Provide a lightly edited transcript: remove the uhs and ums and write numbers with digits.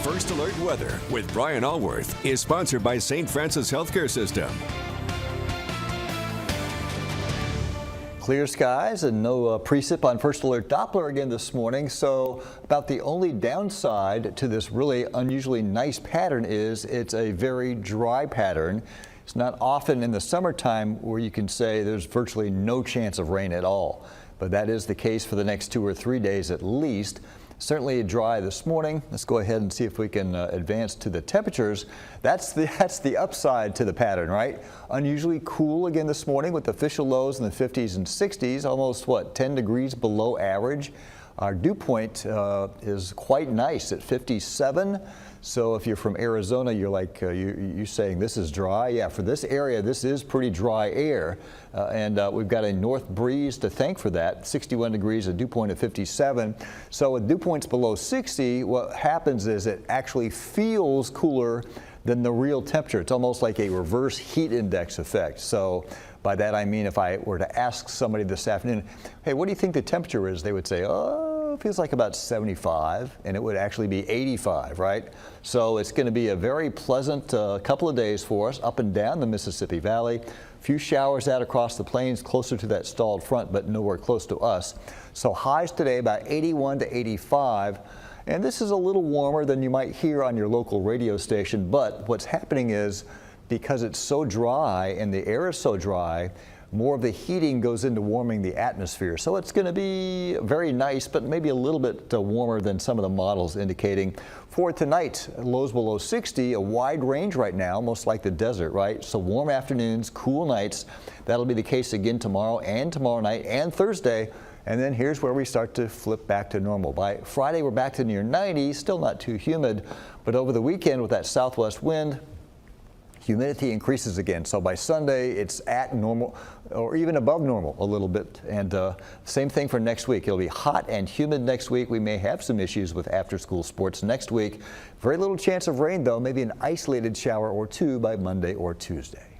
First Alert Weather with Brian Allworth is sponsored by St. Francis Healthcare System. Clear skies and no precip on First Alert Doppler again this morning. So about the only downside to this really unusually nice pattern is it's a very dry pattern. It's not often in the summertime where you can say there's virtually no chance of rain at all. But that is the case for the next 2 or 3 days at least. Certainly dry this morning. Let's go ahead and see if we can advance to the temperatures. That's the upside to the pattern, right? Unusually cool again this morning with official lows in the 50s and 60s, almost 10 degrees below average. Our dew point is quite nice at 57. So if you're from Arizona, you're like, you're saying this is dry. Yeah, for this area, this is pretty dry air. And we've got a north breeze to thank for that. 61 degrees, a dew point of 57. So with dew points below 60, what happens is it actually feels cooler than the real temperature. It's almost like a reverse heat index effect. So by that I mean if I were to ask somebody this afternoon, hey, what do you think the temperature is? They would say, oh, it feels like about 75, and it would actually be 85, right? So it's going to be a very pleasant couple of days for us up and down the Mississippi Valley. A few showers out across the plains closer to that stalled front, but nowhere close to us. So highs today about 81 to 85. And this is a little warmer than you might hear on your local radio station, but what's happening is because it's so dry and the air is so dry, more of the heating goes into warming the atmosphere. So it's going to be very nice, but maybe a little bit warmer than some of the models indicating. For tonight, lows below 60, a wide range right now, almost like the desert, right? So warm afternoons, cool nights. That'll be the case again tomorrow and tomorrow night and Thursday. And then here's where we start to flip back to normal. By Friday, we're back to near 90, still not too humid, but over the weekend with that southwest wind, humidity increases again. So by Sunday, it's at normal or even above normal a little bit. And same thing for next week. It'll be hot and humid next week. We may have some issues with after-school sports next week. Very little chance of rain, though, maybe an isolated shower or two by Monday or Tuesday.